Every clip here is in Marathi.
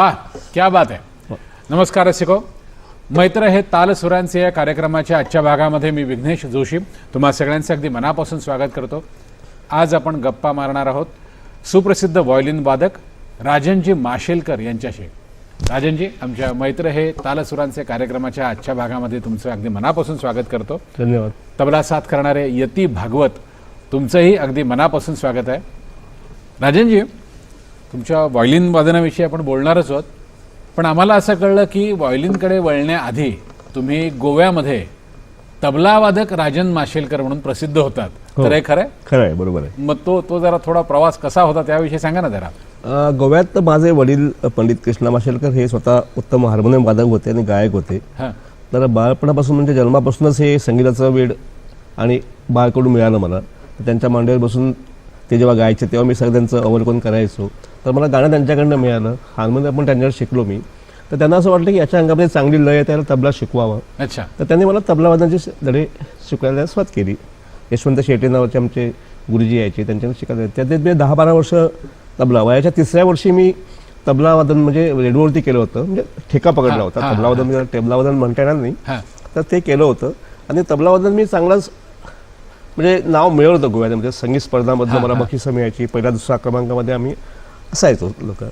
वाह, क्या बात आहे. नमस्कार रसिको. मैत्र हे तालसुरांचे या कार्यक्रमाच्या आजच्या भागामध्ये मी विघ्नेश जोशी तुम्हा सगळ्यांचं अगदी मनापासून स्वागत करतो. आज आपण गप्पा मारणार आहोत सुप्रसिद्ध व्हायोलिन वादक राजनजी माशेलकर यांच्याशी. राजनजी, आमच्या मैत्र हे तालसुरांचे कार्यक्रमाच्या आजच्या भागामध्ये तुमचं अगदी मनापासून स्वागत करतो. धन्यवाद. तबला साथ करणारे यती भागवत, तुमचंही अगदी मनापासून स्वागत आहे. राजनजी, तुमच्या व्हायोलिन वादनाविषयी आपण बोलणारच आहोत, पण आम्हाला असं कळलं की व्हायोलिनकडे वळण्याआधी तुम्ही गोव्यामध्ये तबला वादक राजन माशेलकर म्हणून प्रसिद्ध होतात. तर हे खरं आहे? खरं आहे, बरोबर आहे. मग तो जरा थोडा प्रवास कसा होता त्याविषयी सांगा ना जरा. गोव्यात माझे वडील पंडित कृष्णा माशेलकर हे स्वतः उत्तम हार्मोनियम वादक होते आणि गायक होते. तर बाळपणापासून म्हणजे जन्मापासूनच हे संगीताचं वेड आणि बाळकडून मिळालं मला. त्यांच्या मांडीवर बसून ते जेव्हा गायचे तेव्हा मी सगळं त्यांचं अवलोकन करायचो. तर मला गाणं त्यांच्याकडनं मिळालं, हार्मोनियम पण त्यांच्याकडे शिकलो मी. तर त्यांना असं वाटलं की याच्या अंगामध्ये चांगली लय आहे, त्याला तबला शिकवावं. अच्छा. तर त्यांनी मला तबला वादनाचे धडे शिकवायला सुरुवात केली. यशवंत शेटे नावाचे आमचे गुरुजी यायचे, त्यांच्याकडे शिकायला. त्यात मी 10-12 वर्ष तबला, वयाच्या 3ऱ्या वर्षी मी तबला वादन म्हणजे रेडिओवरती केलं होतं, म्हणजे ठेका पकडला होता. तबला वादन टेबला वादन म्हणता येणार नाही, तर ते केलं होतं. आणि तबला वादन मी चांगलाच म्हणजे नाव मिळवलं होतं गोव्यामध्ये. संगीत स्पर्धामधलं मला बक्षिसं मिळायची. पहिल्या दुसऱ्या क्रमांकामध्ये आम्ही असायचो लोक.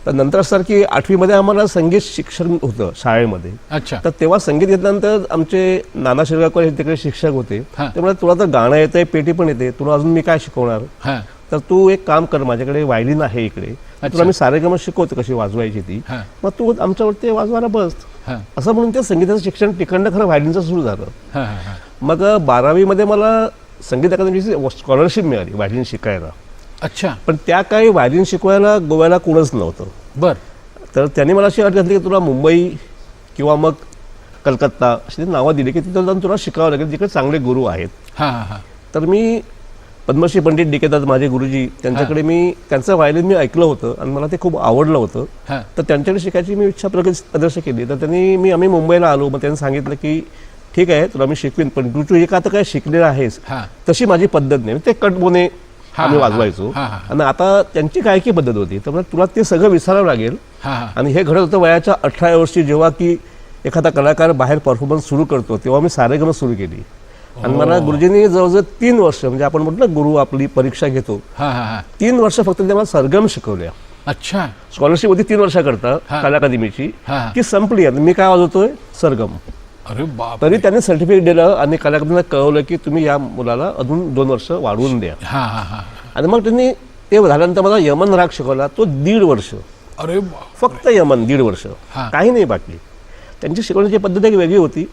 तर नंतर असं की 8वीमध्ये आम्हाला संगीत शिक्षण होतं शाळेमध्ये. अच्छा. तर तेव्हा संगीत घेतल्यानंतर आमचे नाना शिरगावकर हे तिकडे शिक्षक होते. ते मला तुला तर गाणं येतंय, पेटी पण येते, तुला अजून मी काय शिकवणार, तर तू एक काम कर, माझ्याकडे व्हायोलिन आहे इकडे, तुला मी सारेगम शिकवतो कशी वाजवायची ती, मग तू आमच्यावरती वाजवायला बस. असं म्हणून ते संगीताचं शिक्षण तिकडनं खरं व्हायोलिनचं सुरू झालं. मग 12वीमध्ये मला संगीत अकादमीची स्कॉलरशिप मिळाली व्हायोलिन शिकायला. अच्छा. पण त्या काही व्हायोलिन शिकवायला गोव्याला कोणच नव्हतं. बर. तर त्यांनी मला अशी अट घातली की तुला मुंबई किंवा मग कलकत्ता अशी नावं दिली की तिथं जाऊन तुला शिकावं लागेल, जिकडे चांगले गुरु आहेत. तर मी पद्मश्री पंडित डिकेदास माझे गुरुजी, त्यांच्याकडे मी त्यांचं व्हायोलिन मी ऐकलं होतं आणि मला ते खूप आवडलं होतं. तर त्यांच्याकडे शिकायची मी इच्छा प्रदर्शित केली. तर आम्ही मुंबईला आलो. मग त्यांनी सांगितलं की ठीक आहे, तुला मी शिकवीन, पण तू एक आता काय शिकलेलं आहेस तशी माझी पद्धत नाही. ते कटबोने आम्ही वाजवायचो आणि आता त्यांची गायकी पद्धत होती. तर तुला ते सगळं विसरावं लागेल. आणि हे घडत होतं वयाच्या 18व्या वर्षी, जेव्हा की एखादा कलाकार बाहेर परफॉर्मन्स सुरू करतो, तेव्हा मी सारेगम सुरू केली. आणि मला गुरुजींनी जवळजवळ 3 वर्ष, म्हणजे आपण म्हटलं ना गुरु आपली परीक्षा घेतो, 3 वर्ष फक्त ते मला सरगम शिकवल्या. अच्छा. स्कॉलरशिप होती 3 वर्षाकरता कला अकादमीची, की संपली. आणि मी काय वाजवतोय, सरगम. अरे बाप. तरी त्यांनी सर्टिफिकेट दिलं आणि कला अकादमीला कळवलं की तुम्ही या मुलाला अजून 2 वर्ष वाढवून द्या. आणि मग त्यांनी ते झाल्यानंतर मला यमन राग शिकवला, तो 1.5 वर्ष. अरे फक्त यमन 1.5 वर्ष, काही नाही बाकी. त्यांची शिकवण्याची पद्धत एक वेगळी होती.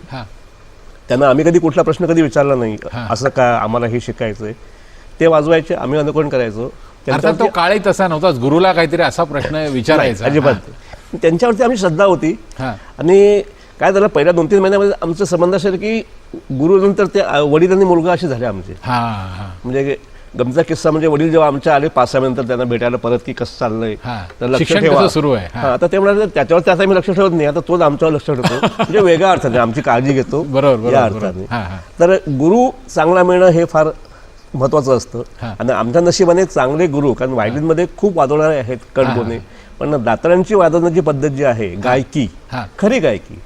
त्यांना आम्ही कधी कुठला प्रश्न कधी विचारला नाही, असं का आम्हाला हे शिकायचंय. ते वाजवायचे, आम्ही अनुकरण करायचो. तो काळही तसा नव्हताच, गुरुला काहीतरी असा प्रश्न विचारायचा अजिबात. त्यांच्यावरती आम्ही श्रद्धा होती. आणि काय झालं, पहिल्या 2-3 महिन्यामध्ये आमचं संबंध असेल की गुरु नंतर ते वडील आणि मुलगा असे झाले आमचे. म्हणजे गमचा किस्सा म्हणजे वडील जेव्हा आमच्या आले 5-6 महिन्यानंतर त्यांना भेटायला परत की कसं चाललंय, तर लक्ष ठेवा सुरू आहे. आता ते म्हणाले त्याच्यावर त्याचा आम्ही लक्ष ठेवत नाही, आता तोच आमच्यावर लक्ष ठेवतो. म्हणजे वेगळ्या अर्थाने आमची काळजी घेतो, बरोबर या अर्थाने. तर गुरु चांगला मिळणं हे फार महत्वाचं असतं. आणि आमच्या नशिबाने चांगले गुरु, कारण व्हायोलिनमध्ये खूप वाजवणारे आहेत कडबोने, पण दातारांची वाजवण्याची पद्धत जी आहे, गायकी, खरी गायकी.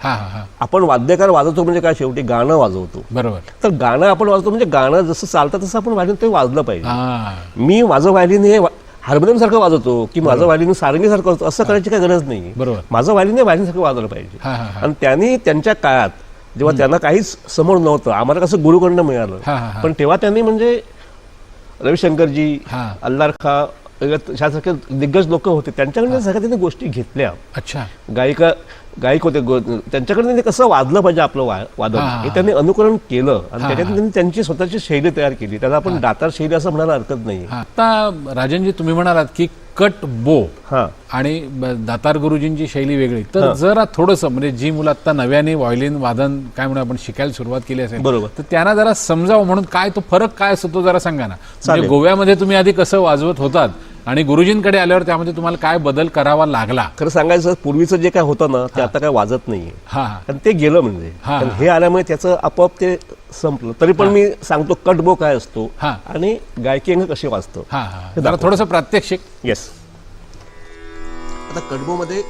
आपण वाद्यकार वाजवतो म्हणजे काय, शेवटी गाणं वाजवतो, बरोबर. तर गाणं आपण वाजवतो म्हणजे गाणं जसं चालतं तसं आपण व्हायोलिन ते वाजलं पाहिजे. मी माझं व्हायोलिन हे हार्मोनियम सारखं वाजवतो की माझं व्हायोलिन सारंगी सारखं वाजतो, असं करायची काही गरज नाही. बरोबर. माझं व्हायोलिन हे व्हायोलिन सारखं वाजवलं पाहिजे. आणि त्यांनी त्यांच्या काळात जेव्हा त्यांना काहीच समोर नव्हतं, आम्हाला कसं गुरुकडनं मिळालं, पण तेव्हा त्यांनी म्हणजे रविशंकरजी, अल्लार खा ह्यासारखे दिग्गज लोक होते, त्यांच्याकडे सगळ्या त्यांनी गोष्टी घेतल्या. अच्छा. गायक होते, त्यांच्याकडे त्यांनी कसं वाजलं पाहिजे आपलं वादन हे त्यांनी अनुकरण केलं. आणि त्याच्यात त्यांनी त्यांची स्वतःची शैली तयार केली. त्याला आपण दातार शैली असं म्हणायला हरकत नाही. आता राजनजी, तुम्ही म्हणालात की कट बो आणि दातार गुरुजींची शैली वेगळी, तर जरा थोडंसं म्हणजे जी मुलं आता नव्याने व्हायोलिन वादन काय म्हणून आपण शिकायला सुरुवात केली असेल, बरोबर, तर त्यांना जरा समजावं म्हणून काय तो फरक काय असतो तो जरा सांगा ना. म्हणजे गोव्यामध्ये तुम्ही आधी कसं वाजवत होतात आणि गुरुजींकडे आल्यावर त्यामध्ये तुम्हाला काय बदल करावा लागला? खरं सांगायचं, पूर्वीचं जे काय होतं ना ते आता काय वाजत नाहीये. आणि ते गेलं म्हणजे हे आल्यामुळे त्याचं आपोआप ते संपलं. तरी पण मी सांगतो कटबो काय असतो आणि गायकी अंग कशी वाजतो, जरा थोडंसं प्रात्यक्षिक. येस. आता कटबो मध्ये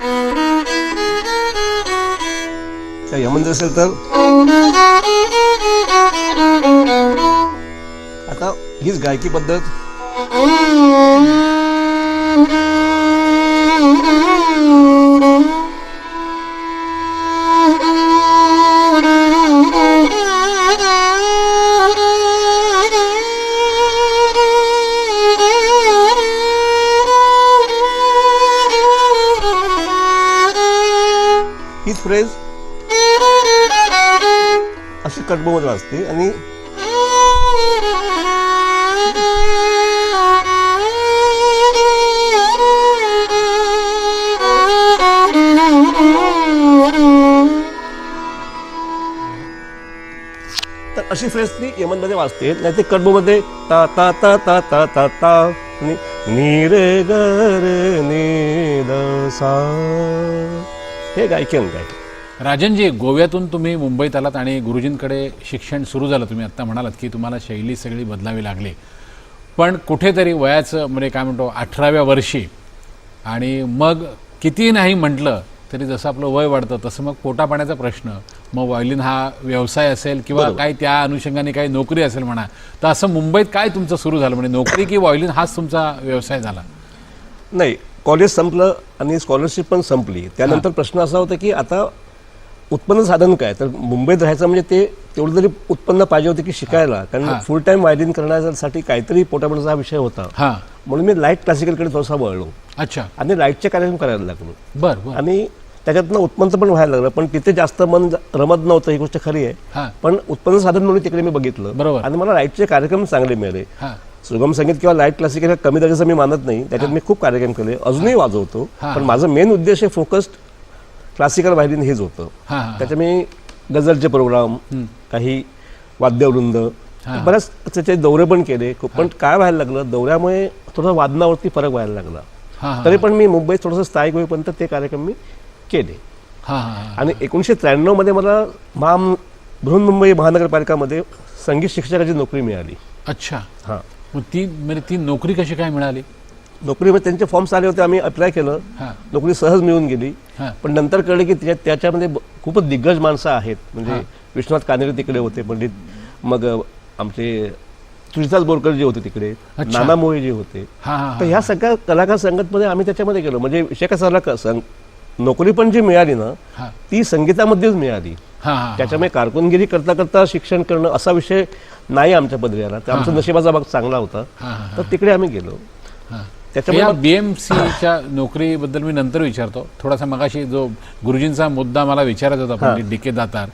त्या यमन जर असेल तर आता हीच गायकी पद्धत हीच फ्रेज अशी कटबोमध्ये वाजते आणि तर अशी फ्रेज ती यमनमध्ये वाजते, नाही ते कडबोमध्ये ता ता ता ता ता ता ता नी रे ग रे नी द सा, हे गायकी अंग आहे. राजनजी, गोव्यातून तुम्ही मुंबईत आलात आणि गुरुजींकडे शिक्षण सुरू झालं. तुम्ही आत्ता म्हणालात की तुम्हाला शैली सगळी बदलावी लागली, पण कुठेतरी वयाचं म्हणजे काय म्हणतो 18व्या वर्षी आणि मग कितीही नाही म्हटलं तरी जसं आपलं वय वाढतं तसं मग पोटापाण्याचा प्रश्न, मग व्हायोलिन हा व्यवसाय असेल किंवा काही त्या अनुषंगाने काही नोकरी असेल म्हणा, तर असं मुंबईत काय तुमचं सुरू झालं, म्हणजे नोकरी की व्हायोलिन हाच तुमचा व्यवसाय झाला? नाही, कॉलेज संपलं आणि स्कॉलरशिप पण संपली. त्यानंतर प्रश्न असा होता की आता उत्पन्न साधन काय, तर मुंबईत राहायचं म्हणजे ते तेवढं तरी उत्पन्न पाहिजे होते की शिकायला, कारण फुल टाइम व्हायोलिन करण्यासाठी काहीतरी पोटापाण्याचा हा विषय होता. म्हणून मी लाईट क्लासिकलकडे थोडासा वळलो. अच्छा. आणि लाईटचे कार्यक्रम करायला लागलो. बरं. आणि त्याच्यातनं उत्पन्न पण व्हायला लागलं, पण तिथे जास्त मन रमत नव्हतं, ही गोष्ट खरी आहे. पण उत्पन्न साधन म्हणून तिकडे मी बघितलं. बरोबर. आणि मला लाईटचे कार्यक्रम चांगले मिळाले. सुगम संगीत किंवा लाईट क्लासिकल कमी दर्जाचं मी मानत नाही, त्याच्यात मी खूप कार्यक्रम केले, अजूनही वाजवतो. पण माझं मेन उद्देश हे फोकस्ड क्लासिकल व्हायोलिन हेच होतं. त्याच्या मी गझलचे प्रोग्राम, काही वाद्यवृंद, बऱ्याच त्याचे दौरे पण केले खूप. पण काय व्हायला लागलं, दौऱ्यामुळे थोडं वादनावरती फरक व्हायला लागला. तरी पण मी मुंबईत थोडंसं स्थायिक होईपर्यंत ते कार्यक्रम मी केले. आणि 1993 मध्ये मला बृहन्मुंबई महानगरपालिकामध्ये संगीत शिक्षकाची नोकरी मिळाली. अच्छा. मग ती नोकरी कशी काय मिळाली? नोकरीमध्ये त्यांचे फॉर्म्स आले होते, आम्ही अप्लाय केलं, नोकरी सहज मिळून गेली. पण नंतर कळलं की त्याच्यामध्ये खूपच दिग्गज माणसं आहेत, म्हणजे विश्वनाथ कानेरे तिकडे होते पंडित, मग आमचे तुळशीदास बोरकर जे होते तिकडे, नाना मोळे जे होते. तर ह्या सगळ्या कलाकार संगतमध्ये आम्ही त्याच्यामध्ये गेलो. म्हणजे विषय कसा झाला, नोकरी पण जी मिळाली ना ती संगीतामध्येच मिळाली. त्याच्यामुळे कारकुनगिरी करता करता शिक्षण करणं असा विषय नाही आमच्या पदरी आला. तर आमचा नशिबाचा भाग चांगला होता, तर तिकडे आम्ही गेलो. त्याच्यामुळे BMCच्या नोकरीबद्दल मी नंतर विचारतो. थोडासा मगाशी जो गुरुजींचा मुद्दा मला विचारायचा होता पंडित DK दातार,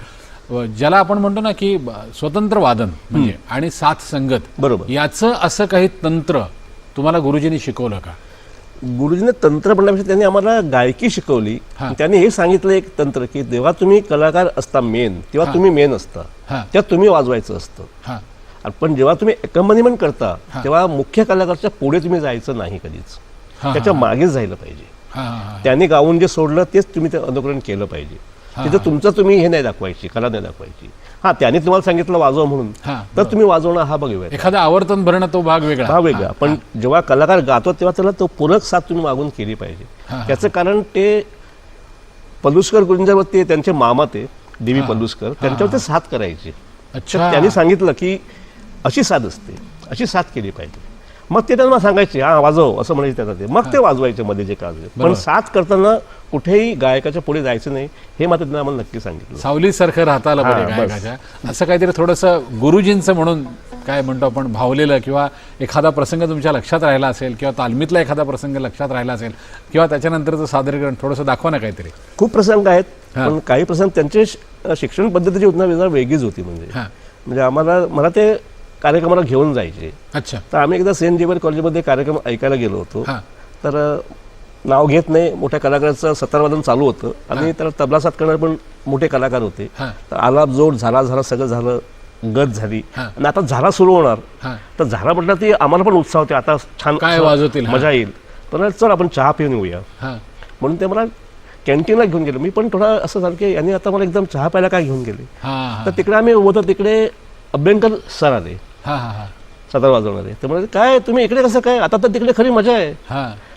ज्याला आपण म्हणतो ना की स्वतंत्र वादन म्हणजे आणि साथ संगत, बरोबर, याचं असं काही तंत्र तुम्हाला गुरुजींनी शिकवलं का? गुरुजीने तंत्र म्हणण्यापेक्षा त्यांनी आम्हाला गायकी शिकवली. त्यांनी हे सांगितलं एक तंत्र की जेव्हा तुम्ही कलाकार असता मेन, तेव्हा तुम्ही मेन असता, त्यात तुम्ही वाजवायचं असतं. पण जेव्हा तुम्ही एकंबनीमेंट करता तेव्हा मुख्य कलाकारच्या पुढे तुम्ही जायचं नाही कधीच, त्याच्या मागेच जायला पाहिजे. त्यांनी गाऊन जे सोडलं तेच तुम्ही ते अनुकरण केलं पाहिजे. तिथं तुमचं तुम्ही हे नाही दाखवायची, कला नाही दाखवायची. त्यांनी तुम्हाला सांगितलं वाजवा म्हणून, तर तुम्ही वाजवणं हा भाग वेगळा, एखादा आवर्तन भरणं तो भाग वेगळा. पण जेव्हा कलाकार गातो तेव्हा त्याला तो पूरक साथ तुम्ही मागून केली पाहिजे. त्याचं कारण ते पलुसकर गुरुजींवरती त्यांचे मामा ते देवी पलुसकर, त्यांच्यावर ते साथ करायचे. त्यांनी सांगितलं की अशी साथ असते, अशी साथ केली पाहिजे. मग ते त्यांना सांगायचे वाजव असं म्हणायचे त्याचा, ते मग ते वाजवायचे मध्ये जे काज. पण साथ करताना कुठेही गायकाच्या पुढे जायचं नाही, हे मात्र त्यांना आम्हाला नक्की सांगितलं. सावलीसारखं राहता आलं पाहिजे गायकाच्या, असं काहीतरी थोडंसं गुरुजींचं म्हणून काय म्हणतो आपण भावलेलं, किंवा एखादा प्रसंग तुमच्या लक्षात राहिला असेल, किंवा तालमीतला एखादा प्रसंग लक्षात राहिला असेल, किंवा त्याच्यानंतरचं सादरीकरण थोडंसं दाखवा ना काहीतरी. खूप प्रसंग आहेत, पण काही प्रसंग त्यांचे शिक्षण पद्धतीची होती वेगळीच होती. म्हणजे मला ते कार्यक्रमाला घेऊन जायचे. अच्छा. तर आम्ही एकदा सेंट जेवियर कॉलेजमध्ये कार्यक्रम ऐकायला गेलो होतो. तर नाव घेत नाही, मोठ्या कलाकाराचं सतारवादन चालू होतं आणि त्याला तबला साथ करणारे पण मोठे कलाकार होते. तर आलाप जोड झाला सगळं झालं, गत झाली आणि आता झाला सुरू होणार. तर झाला म्हटलं ती आम्हाला पण उत्साह होते, आता छान काय वाजवतील, मजा येईल. पण चल आपण चहा पिऊन येऊया, म्हणून ते मला कॅन्टीनला घेऊन गेलो. मी पण थोडा असं झालं की यांनी आता मला एकदम चहा प्यायला काय घेऊन गेले. तर तिकडे आम्ही होतो, तिकडे अभ्यंकर सर आले, सतार वाजवणारे. ते म्हणाले काय तुम्ही इकडे कसं काय, आता तर तिकडे खरी मजा आहे.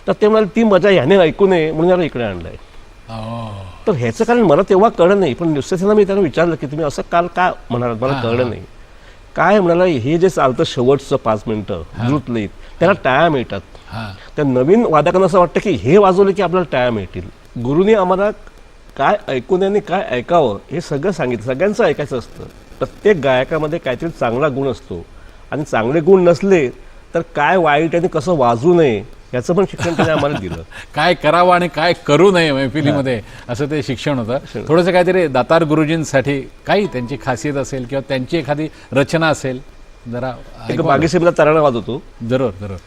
तर ते म्हणाले ती मजा ह्याने ऐकू नये म्हणून याला इकडे आणलंय. तर ह्याचं कारण मला तेव्हा कळलं नाही, पण नुसतं मी त्यांना विचारलं की तुम्ही असं काल का म्हणालात, मला कळलं नाही. काय म्हणाला, हे जे चालतं शेवटचं 5 मिनिटं द्रुत लयीत, त्याला टाळ्या मिळतात. त्या नवीन वादकांना असं वाटतं की हे वाजवलं की आपल्याला टाळ्या मिळतील. गुरुनी आम्हाला काय ऐकू नये आणि काय ऐकावं हे सगळं सांगितलं. सगळ्यांचं ऐकायचं असतं. प्रत्येक गायकामध्ये काहीतरी चांगला गुण असतो आणि चांगले गुण नसले तर काय वाईट आणि कसं वाजू नये याचं पण शिक्षण त्याने आम्हाला दिलं. काय करावं आणि काय करू नये मैफिलीमध्ये, असं ते शिक्षण होतं. थोडंसं काहीतरी दातार गुरुजींसाठी काही त्यांची खासियत असेल किंवा त्यांची एखादी रचना असेल, जरा एक बागेसाहेबला तराणा वाजवतो. जरूर जरूर.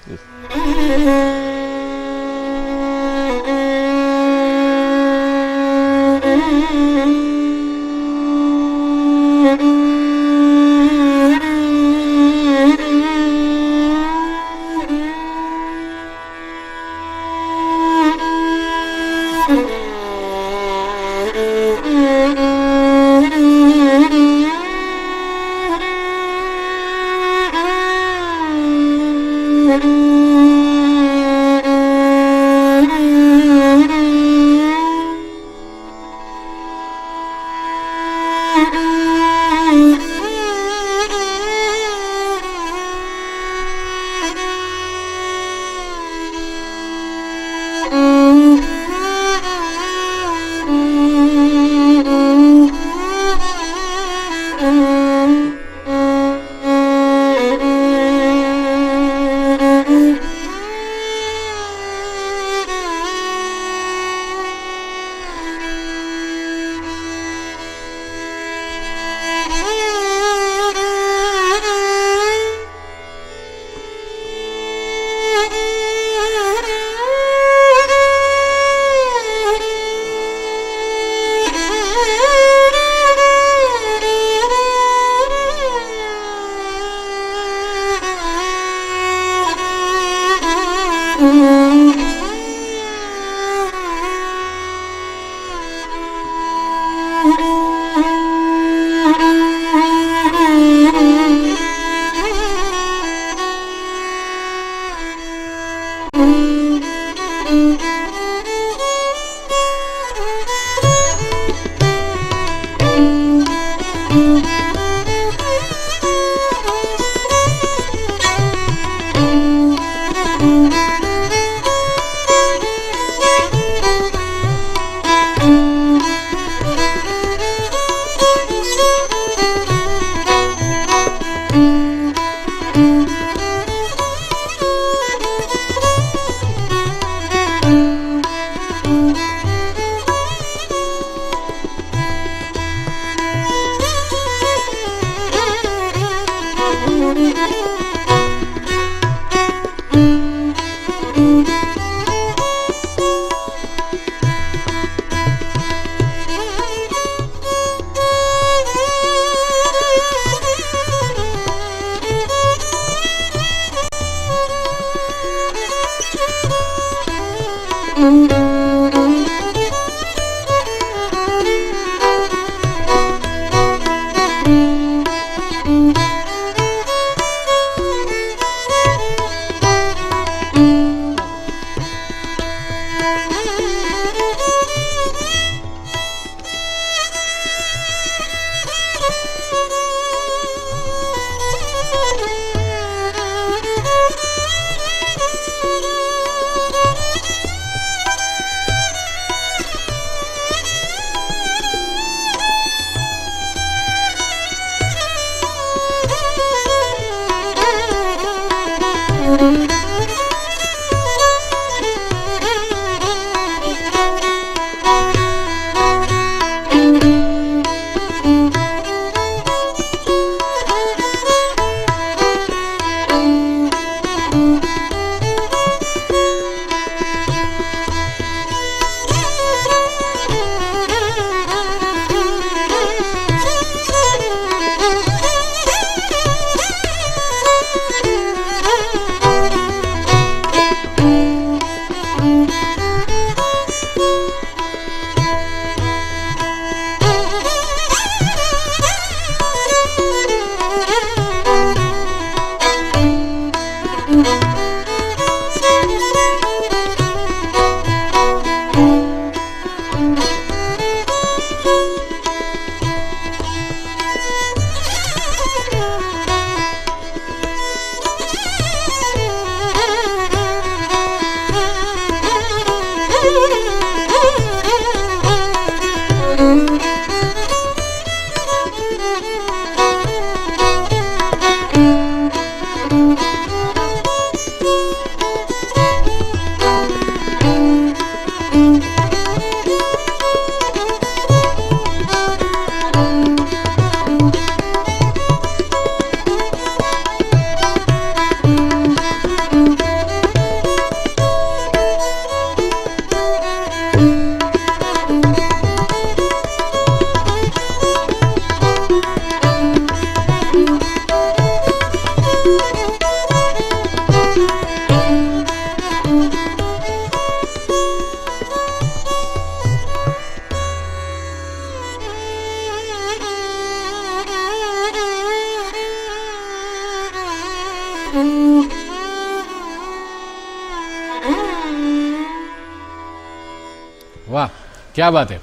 क्या बात आहे.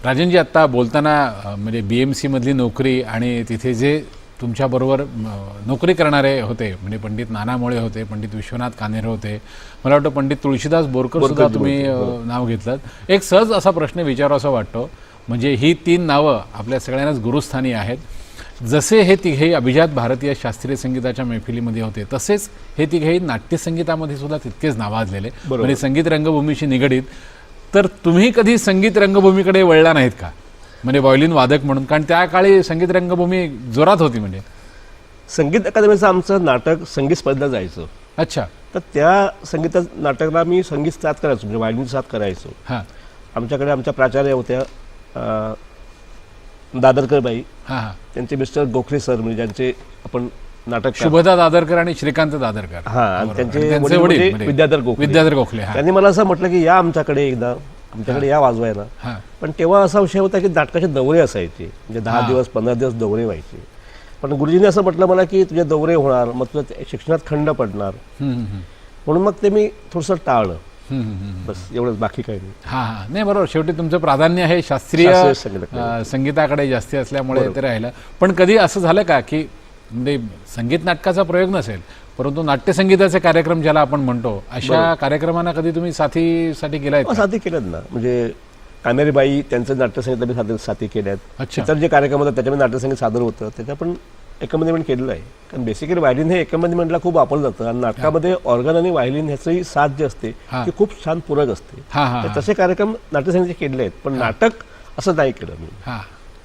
राजनजी, आत्ता बोलताना म्हणजे BMC मधली नोकरी आणि तिथे जे तुमच्याबरोबर नोकरी करणारे होते, म्हणजे पंडित नाना मोळे होते, पंडित विश्वनाथ कानेरे होते, मला वाटतं पंडित तुळशीदास बोरकर सुद्धा तुम्ही नाव घेतलं. एक सहज असा प्रश्न विचारावा वाटतो, म्हणजे ही 3 नावं आपल्या सगळ्यांनाच गुरुस्थानी आहेत. जसे हे तिघेही अभिजात भारतीय शास्त्रीय संगीताच्या मैफिलीमध्ये होते, तसेच हे तिघेही नाट्यसंगीतामध्ये सुद्धा तितकेच नावाजलेले, म्हणजे संगीत रंगभूमीशी निगडीत. तर तुम्ही कधी संगीत रंगभूमीकडे वळला नाहीत का, म्हणजे व्हायोलिन वादक म्हणून? कारण त्या काळी संगीत रंगभूमी जोरात होती. म्हणजे संगीत अकादमीचं आमचं नाटक संगीत स्पर्धा जायचं. अच्छा. तर त्या संगीत नाटकाला मी संगीत साथ करायचो, म्हणजे व्हायोलिन साथ करायचो. हां आमच्याकडे आमच्या प्राचार्य होत्या दादरकरबाई, हां हां. त्यांचे मिस्टर गोखले सर, म्हणजे ज्यांचे आपण नाटक शुभदा दादरकर आणि श्रीकांत दादरकर. हां, आणि त्यांचे त्यांचे वडील वडील म्हणजे विद्याधर गोखले. विद्याधर गोखले. हां त्यांनी मला असं म्हटलं की या आमच्याकडे एकदा, आमच्याकडे या वाजवायला. हां. पण तेव्हा असा विषय होता की नाटकाचे दौरे असायचे, म्हणजे 10 दिवस 15 दिवस दौरे व्हायचे. पण गुरुजींनी असं म्हटलं मला की तुझे दौरे होणार, मग तुझ्या शिक्षणात खंड पडणार, म्हणून मग ते मी थोडंसं टाळलं. बस एवढंच, बाकी काही नाही. हां हां. नाही, बरोबर. शेवटी तुमचं प्राधान्य आहे शास्त्रीय संगीताकडे जास्ती असल्यामुळे ते राहिलं. पण कधी असं झालं का की म्हणजे संगीत नाटकाचा प्रयोग नसेल, परंतु नाट्यसंगीताचे कार्यक्रम ज्याला आपण म्हणतो, अशा कार्यक्रमांना कधी तुम्ही साथीसाठी गेलाय? साथी केल्यात ना, म्हणजे कानेरीबाई त्यांचं नाट्यसंगीत मी साथी केल्यात. अच्छा. इतर जे कार्यक्रम होतात त्याच्यामध्ये नाट्यसंगीत सादर होतं, त्याच्या पण एकंबनीमेंट केलेलं आहे. कारण बेसिकली व्हायोलिन हे एकंबनीमेंटला खूप वापरलं जातं, आणि नाटकामध्ये ऑर्गन आणि व्हायोलिन ह्याची साथ जी असते ती खूप छान पूरक असते. तर तसे कार्यक्रम नाट्यसंगीत केलेले आहेत, पण नाटक असं नाही केलं मी. हां,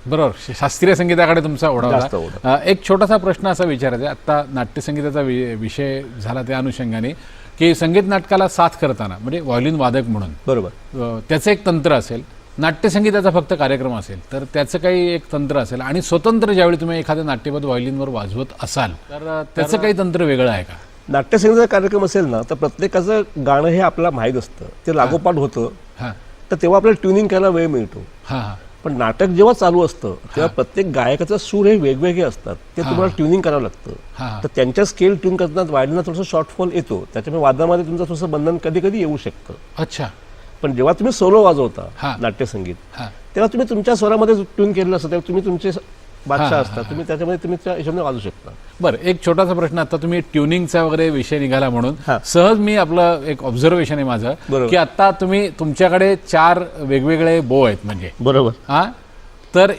बरोबर. शास्त्रीय संगीताकडे तुमचा ओढा होता. एक छोटासा प्रश्न असा विचारायचा आहे, आत्ता नाट्यसंगीताचा विषय झाला त्या अनुषंगाने, की संगीत नाटकाला साथ करताना म्हणजे व्हायोलिन वादक म्हणून, बरोबर, त्याचं एक तंत्र असेल, नाट्यसंगीताचा फक्त कार्यक्रम असेल तर त्याचं काही एक तंत्र असेल, आणि स्वतंत्र ज्यावेळी तुम्ही एखाद्या नाट्यपद व्हायोलिनवर वाजवत असाल तर त्याचं काही तंत्र वेगळं आहे का? नाट्यसंगीताचा कार्यक्रम असेल ना, तर प्रत्येकाचं गाणं हे आपल्याला माहीत असतं, ते लागोपाठ होतं. हां. तर तेव्हा आपल्याला ट्युनिंग करायला वेळ मिळतो. हां हां. पण नाटक जेव्हा चालू असतं तेव्हा प्रत्येक गायकाचा सूर हे वेगवेगळे असतात, ते तुम्हाला ट्युनिंग करावं लागतं. तर त्यांच्या स्केल ट्यून करताना वाढणं थोडंसं शॉर्टफॉल येतो, त्याच्यामुळे वादनामध्ये तुमचं थोडंसं बंधन कधी कधी येऊ शकतं. अच्छा. पण जेव्हा तुम्ही सोलो वाजवता नाट्यसंगीत, तेव्हा तुम्ही तुमच्या स्वरामध्ये ट्यून केलेलं असतं, तेव्हा तुम्ही तुमचे बादशाह असतात, तुम्ही त्याच्यामध्ये तुमच्या हिशोबाने वाजू शकता. बरं, एक छोटासा प्रश्न, आता तुम्ही ट्युनिंगचा वगैरे विषय निघाला म्हणून सहज मी आपलं एक ऑब्झर्वेशन आहे माझं, की आता तुम्ही तुमच्याकडे 4 वेगवेगळे बो आहेत, म्हणजे बरोबर. हां, तर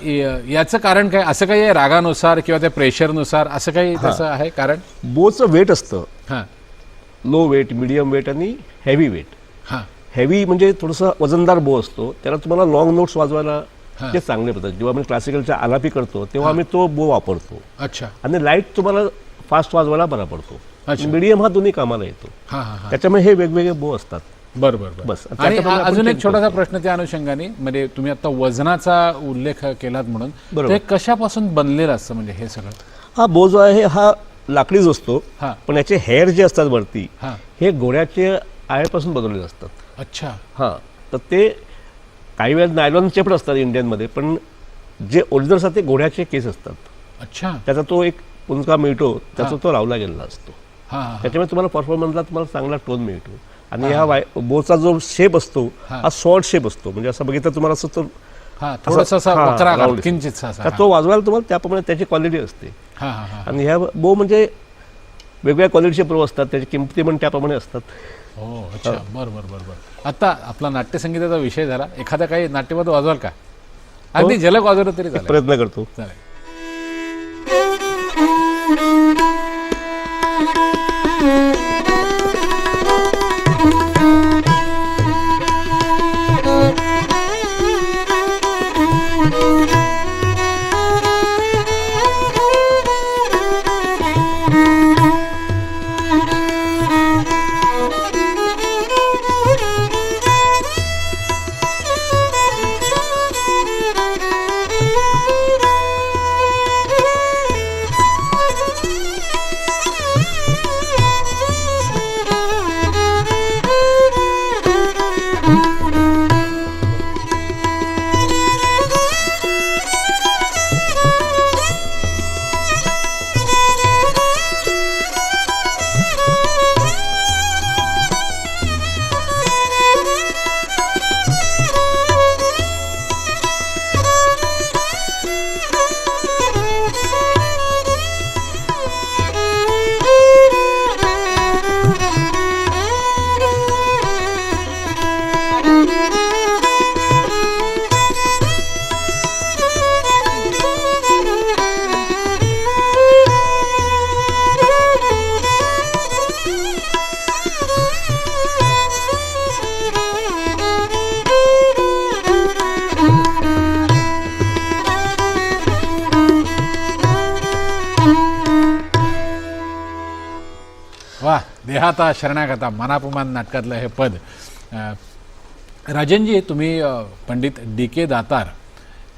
याचं कारण काय? असं काही आहे रागानुसार किंवा त्या प्रेशरनुसार असं काही त्याचं आहे कारण? बोचं वेट असतं, हां, लो वेट, मिडियम वेट आणि हेवी वेट. हां. हेवी म्हणजे थोडंसं वजनदार बो असतो, त्याला तुम्हाला लॉंग नोट्स वाजवायला ते चांगले पडतात. जेव्हा आम्ही क्लासिकलच्या आलापी करतो तेव्हा आम्ही तो बो वापरतो. अच्छा. आणि लाईट तुम्हाला फास्ट वाजवायला बरा पडतो. मीडियम हा दोन्ही कामाला येतो. त्याच्यामुळे हे वेगवेगळे बो असतात. बरोबर. बस. आणि अजून एक छोटासा प्रश्न त्या अनुषंगाने, म्हणजे तुम्ही आता वजनाचा उल्लेख केलात म्हणून, ते कशापासून बनलेलं असतं म्हणजे हे सगळं? हा बो जो आहे हा लाकडीच असतो, पण याचे हेअर जे असतात वरती हे घोड्याचे आळ्यापासून बनवलेले असतात. अच्छा. हां, तर ते काही वेळा नायलॉनचे पण असतात इंडियनमध्ये, पण जे ओरिजिनल असतात ते घोड्याचे केस असतात. अच्छा. त्याचा तो एक उंचका मिळतो, त्याचा तो लावला गेलेला असतो. त्याच्यामुळे तुम्हाला परफॉर्मन्सला तुम्हाला चांगला टोन मिळतो. आणि ह्या बोचा जो शेप असतो हा शॉर्ट शेप असतो, म्हणजे असं बघितलं तुम्हाला असं तो तो वाजवायला तुम्हाला त्याप्रमाणे त्याची क्वालिटी असते. आणि ह्या बो म्हणजे वेगवेगळ्या क्वालिटीचे प्रो असतात, त्याची किंमती पण त्याप्रमाणे असतात. हो. अच्छा. बरोबर. आता आपला नाट्यसंगीताचा विषय झाला, एखादा काही नाट्यपद वाजवाल का? अगदी झलक वाजवलं तरी चालेल. प्रयत्न करतो. चालेल. देहाता शरणागता मनापमान नाटकातलं हे पद. राजनजी, तुम्ही पंडित DK दातार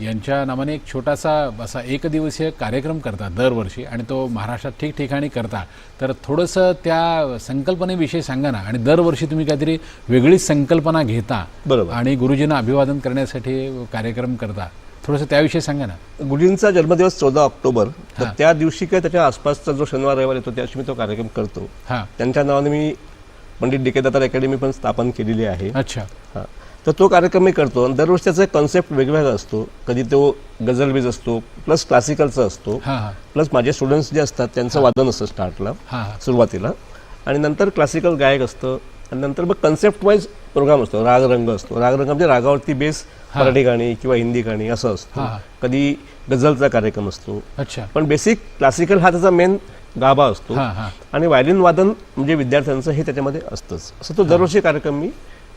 यांच्या नावाने एक छोटासा असा एकदिवसीय कार्यक्रम करता दरवर्षी, आणि तो महाराष्ट्रात ठिकठिकाणी करता. तर थोडंसं त्या संकल्पनेविषयी सांगा ना. आणि दरवर्षी तुम्ही काहीतरी वेगळीच संकल्पना घेता बरोबर. आणि गुरुजींना अभिवादन करण्यासाठी कार्यक्रम करता. थोडंसं त्याविषयी सांगा ना. गुरुजींचा जन्मदिवस 14 ऑक्टोबर, तर त्या दिवशी काय त्याच्या आसपासचा जो शनिवार रविवार येतो त्या दिवशी मी तो कार्यक्रम करतो. हां, त्यांच्या नावाने मी पंडित DK दातार अकॅडमी पण स्थापन केलेली आहे. अच्छा. हां, तर तो कार्यक्रम मी करतो. आणि दरवर्षी त्याचा कॉन्सेप्ट वेगवेगळा असतो. कधी तो गझलबीज असतो, प्लस क्लासिकलचा असतो, हां हां प्लस माझे स्टुडंट्स जे असतात त्यांचं वादन असतं स्टार्टला, हां सुरुवातीला, आणि नंतर क्लासिकल गायक असतं, आणि नंतर मग कन्सेप्ट वाईज प्रोग्राम असतो. रागरंग असतो. रागरंग म्हणजे रागावरती बेस मराठी गाणी किंवा हिंदी गाणी असं असतं. हां. कधी गझलचा कार्यक्रम असतो. अच्छा. पण बेसिक क्लासिकल हा त्याचा मेन गाभा असतो. हां हां आणि व्हायलिन वादन म्हणजे विद्यार्थ्यांचं हे त्याच्यामध्ये असतंच. असं तो दरवर्षी कार्यक्रम मी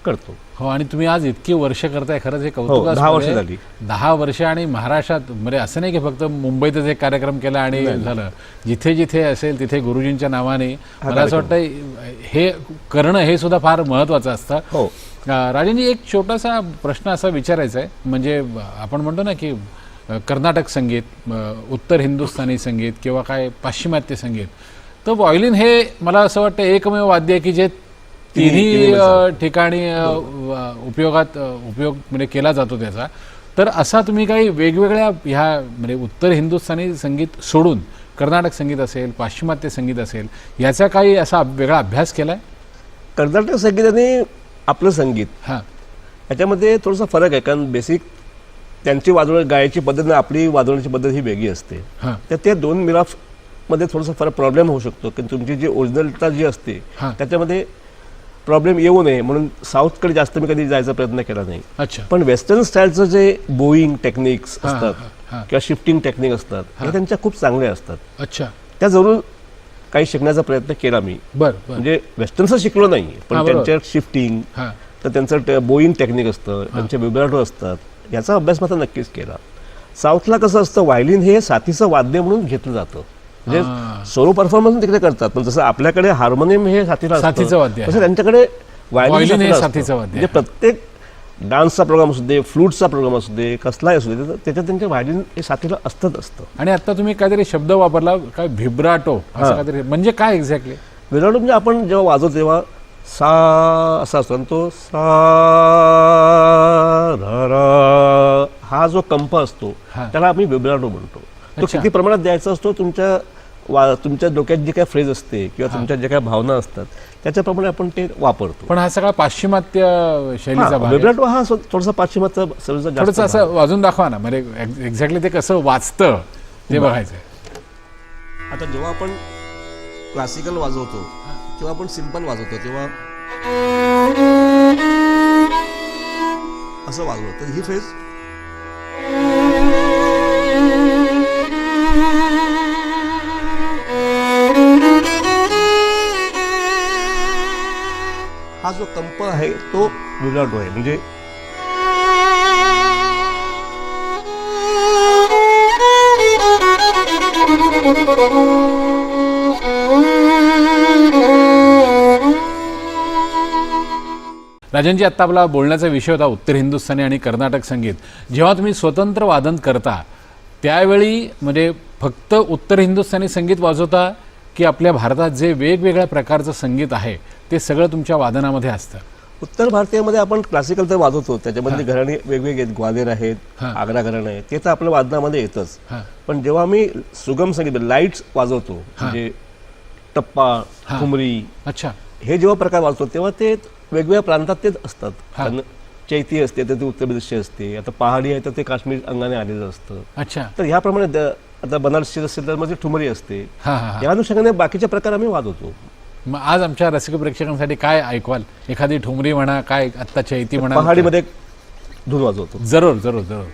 करतो. हो. आणि तुम्ही आज इतकी वर्ष करताय, खरंच हे हो, कौतुकास्पद 10 वर्ष आहे. झाली. 10 वर्ष. आणि महाराष्ट्रात म्हणजे असं नाही की फक्त मुंबईतच एक कार्यक्रम केला आणि झालं. जिथे जिथे असेल तिथे गुरुजींच्या नावाने मला असं वाटतं हे करणं हे सुद्धा फार महत्त्वाचं असतं. हो. राजनजी, एक छोटासा प्रश्न असा विचारायचा आहे. म्हणजे आपण म्हणतो ना की कर्नाटक संगीत, उत्तर हिंदुस्थानी संगीत किंवा काय पाश्चिमात्य संगीत, तर व्हायोलिन हे मला असं वाटतं एकमेव वाद्य आहे की जे तिन्ही ठिकाणी उपयोग म्हणजे केला जातो त्याचा. तर असा तुम्ही काही वेगवेगळ्या ह्या म्हणजे उत्तर हिंदुस्थानी संगीत सोडून कर्नाटक संगीत असेल, पाश्चिमात्य संगीत असेल, याचा काही असा वेगळा अभ्यास केलाय? कर्नाटक संगीत आणि आपलं संगीत हां, याच्यामध्ये थोडासा फरक आहे. कारण बेसिक त्यांची गायची पद्धत आणि आपली वाजवण्याची पद्धत ही वेगळी असते. हां, तर त्या दोन मिराफमध्ये थोडासा फरक प्रॉब्लेम होऊ शकतो. की तुमची जी ओरिजिनलता जी असते हां. त्याच्यामध्ये प्रॉब्लेम येऊ नये म्हणून साऊथकडे जास्त मी कधी जायचा प्रयत्न केला नाही. अच्छा. पण वेस्टर्न स्टाईलचं जे बोईंग टेक्निक्स हां, असतात हां, किंवा शिफ्टिंग टेक्निक असतात हे त्यांच्या खूप चांगल्या असतात. अच्छा. त्या जरूर काही शिकण्याचा प्रयत्न केला मी. बरं बरं. म्हणजे वेस्टर्नचं शिकलो नाही, हां, पण बरोबर. त्यांच्या शिफ्टिंग, हां, तर त्यांचं बोईंग टेक्निक असतं, त्यांचे विब्राटो असतात, याचा अभ्यास मात्र नक्कीच केला. साऊथला कसं असतं, व्हायलिन हे साथीचं वाद्य म्हणून घेतलं जातं. म्हणजे हां. सोलो परफॉर्मन्स तिकडे करतात, पण जसं आपल्याकडे हार्मोनियम हे साथीचं साथीचं वाद्य आहे. तसं त्यांच्याकडे व्हायोलिन हे साथीचं साथीचं असतं. वाद्य म्हणजे आहे. प्रत्येक डान्सचा प्रोग्राम असू दे, फ्लूटचा प्रोग्राम असू दे, कसलाही असू दे, त्याच्यात त्यांचे व्हायलिन हे साथीला असतं. आणि आता तुम्ही काहीतरी शब्द वापरला, काय व्हिब्राटो असं काहीतरी, म्हणजे काय एक्झॅक्टली? विराट म्हणजे आपण जेव्हा वाजवतो तेव्हा सा असा असतो, आणि तो सा रा रा हा जो कंप असतो हां. त्याला आम्ही विब्राटो म्हणतो. तो अच्छा. किती प्रमाणात द्यायचा असतो तुमच्या डोक्यात जी काही फ्रेज असते किंवा तुमच्या ज्या काही भावना असतात त्याच्याप्रमाणे आपण ते वापरतो. पण हा सगळा पाश्चिमात्य शैलीचा भाग आहे. विब्राटो हा थोडासा पाश्चिमात्य शैलीचा जास्त थोडंसं भाग असं वाजून दाखवा ना, म्हणजे एक्झॅक्टली ते कसं वाजतं ते बघायचं. आहे. आता जेव्हा आपण क्लासिकल वाजवतो किंवा आपण सिंपल वाजवतो तेव्हा असं वाजवतो, तर ही फ्रेज हा जो कंप आहे तो विब्राटो आहे. म्हणजे राजनजी, आत्ता आपला बोलण्याचा विषय होता उत्तर हिंदुस्थानी आणि कर्नाटक संगीत. जेव्हा तुम्ही स्वतंत्र वादन करता त्यावेळी म्हणजे फक्त उत्तर हिंदुस्थानी संगीत वाजवता की आपल्या भारतात जे वेगवेगळ्या प्रकारचं संगीत आहे ते सगळं तुमच्या वादनामध्ये असतं? उत्तर भारतीयमध्ये आपण क्लासिकल तर वाजवतो, त्याच्यामध्ये घराणे वेगवेगळे आहेत, ग्वालेर आहेत, हां. आग्रा घराणं आहे, ते तर आपल्या वादनामध्ये येतच. हां, पण जेव्हा आम्ही सुगम संगीत लाईट्स वाजवतो, म्हणजे टप्पा, हां. ठुमरी, अच्छा. हे जेव्हा प्रकार वाजवतो तेव्हा ते वेगवेगळ्या प्रांतात तेच असतात. हां. कारण चैती असते तर ते उत्तर प्रदेशची असते, आता पहाडी आहे तर ते काश्मीर अंगाने आलेलं असतं. अच्छा. तर ह्याप्रमाणे आता बनारसची असेल तर मग ती ठुमरी असते. हां हां हां. या अनुषंगाने बाकीचे प्रकार आम्ही वाजवतो. मग आज आमच्या रसिक प्रेक्षकांसाठी काय ऐकवाल? एखादी ठुमरी म्हणा, काय आत्ता चैती म्हणा. पहाडीमध्ये एक धून वाजवतो. जरूर जरूर जरूर.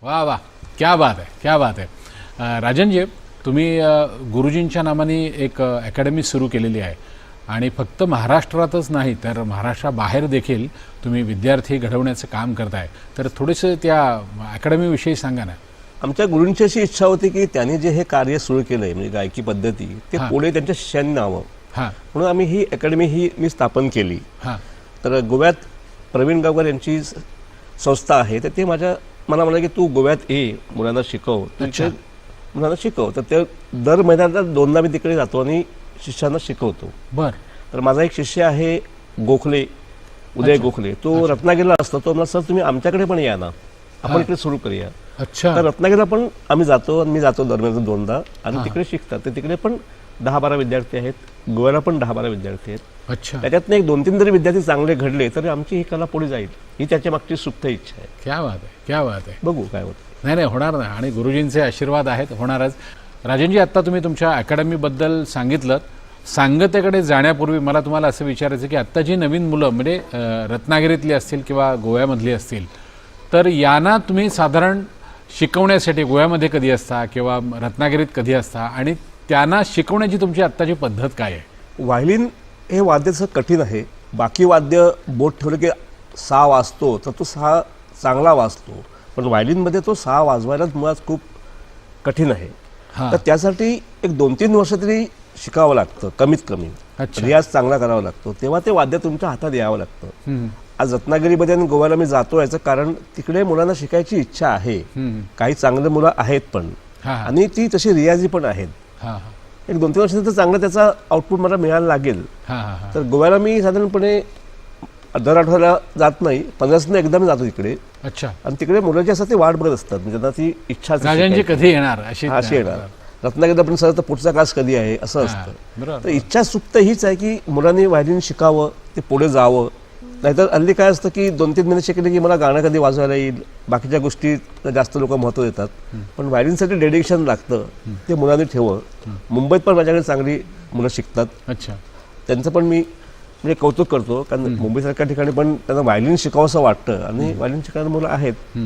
वाह वाह, क्या बात आहे, क्या बात आहे. राजनजी, तुम्ही गुरुजींच्या नावाने एक अकॅडमी सुरू केलेली आहे आणि फक्त महाराष्ट्रातच नाही तर महाराष्ट्राबाहेर देखील तुम्ही विद्यार्थी घडवण्याचं काम करताय. तर थोडंसं त्या अकॅडमीविषयी सांगा ना. आमच्या गुरूंची अशी इच्छा होती की त्यांनी जे हे कार्य सुरू केलं आहे म्हणजे गायकी पद्धती ते पुढे त्यांच्या शिष्यांनी न्यावं, म्हणून आम्ही ही अकॅडमी मी स्थापन केली. तर गोव्यात प्रवीण गावकर यांची संस्था आहे, तर ते मला म्हणाले की तू गोव्यात ये, मुलांना शिकव, मुलांना शिकव. तर ते दर महिन्याला 2दा मी तिकडे जातो आणि शिष्यांना शिकवतो. बर. तर माझा एक शिष्य आहे गोखले, उदय गोखले, तो रत्नागिरीला असतो. तो म्हणला, सर तुम्ही आमच्याकडे पण या ना, आपण इकडे सुरू करूया. अच्छा. तर रत्नागिरीला पण आम्ही जातो आणि मी जातो दरम्यान 2दा आणि तिकडे शिकतात. तर तिकडे पण 10-12 विद्यार्थी आहेत, गोव्याला पण 10-12 विद्यार्थी आहेत. अच्छा. त्याच्यातनं एक 2-3 जरी विद्यार्थी चांगले घडले तर आमची ही कला पुढे जाईल, ही त्याच्या मागची सुप्त इच्छा आहे. क्या बात आहे, क्या बात आहे. बघू काय होतं. नाही, होणार ना, आणि गुरुजींचे आशीर्वाद आहेत, होणारच. राजनजी, आत्ता तुम्ही तुमच्या अकॅडमीबद्दल सांगितलं. सांगतेकडे जाण्यापूर्वी मला तुम्हाला असं विचारायचं की आत्ता जी नवीन मुलं म्हणजे रत्नागिरीतली असतील किंवा गोव्यामधली असतील, तर यांना तुम्ही साधारण शिकवण्यासाठी गोव्यामध्ये कधी असता किंवा रत्नागिरीत कधी असता आणि त्यांना शिकवण्याची तुमची आत्ताची पद्धत काय आहे? व्हायलिन हे वाद्य तसं कठीण आहे. बाकी वाद्य बोट ठेवलं की 6 वाजतो, तर तो 6 चांगला वाजतो, पण व्हायलिनमध्ये तो 6 वाजवायलाच मुळात खूप कठीण आहे. तर त्यासाठी एक 2-3 वर्ष तरी शिकावं लागतं कमीत कमी. रियाज चांगला करावा लागतो, तेव्हा ते वाद्य तुमच्या हातात यावं लागतं. आज रत्नागिरीमध्ये आणि गोव्याला मी जातो याचं कारण तिकडे मुलांना शिकायची इच्छा आहे. काही चांगले मुलं आहेत पण, हा. आणि ती तशी रियाजी पण आहेत. हा. एक 2-3 वर्षात तर चांगला त्याचा आउटपुट मला मिळायला लागेल. हा. तर गोव्याला मी साधारणपणे दर आठवड्याला जात नाही, 15 एकदा मी जातो तिकडे. अच्छा. आणि तिकडे मुलं जे असतात ते वाट बघत असतात, म्हणजे त्यांना ती इच्छा असते राजांची शिकायची. कधी येणार अशी अशी येणार. रत्नागिरीत आपण सर तर पुढचा क्लास कधी आहे असं असतं. बरोबर. तर इच्छा सुप्त हीच आहे की मुलांनी व्हायलिन शिकावं, ते पुढे जावं. नाहीतर हल्ली काय असतं की 2-3 महिने शिकले की मला गाणं कधी वाजवायला येईल, बाकीच्या गोष्टी जास्त लोक महत्त्व देतात. पण व्हायलिनसाठी डेडिकेशन लागतं, ते मुलांनी ठेवं. मुंबईत पण माझ्याकडे चांगली मुलं शिकतात. अच्छा. त्यांचं पण मी म्हणजे कौतुक करतो, कारण मुंबईसारख्या ठिकाणी पण त्यांना व्हायलिन शिकावंसं वाटतं आणि व्हायलिन शिकणारी मुलं आहेत.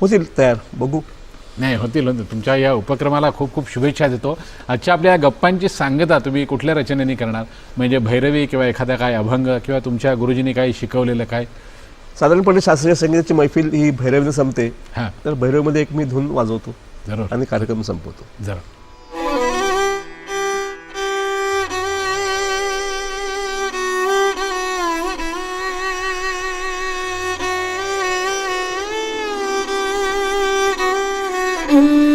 होतील तयार, बघू. नाही, होतील. तुमच्या या उपक्रमाला खूप खूप शुभेच्छा देतो. आजच्या आपल्या गप्पांची सांगता तुम्ही कुठल्या रचनेने करणार, म्हणजे भैरवी किंवा एखादा काय अभंग किंवा तुमच्या गुरुजींनी काही शिकवलेलं काय? साधारणपणे शास्त्रीय संगीताची मैफिल ही भैरवीनं संपते, हां. तर भैरवीमध्ये एक मी धून वाजवतो जरूर आणि कार्यक्रम संपवतो. जरूर. Mm-hmm.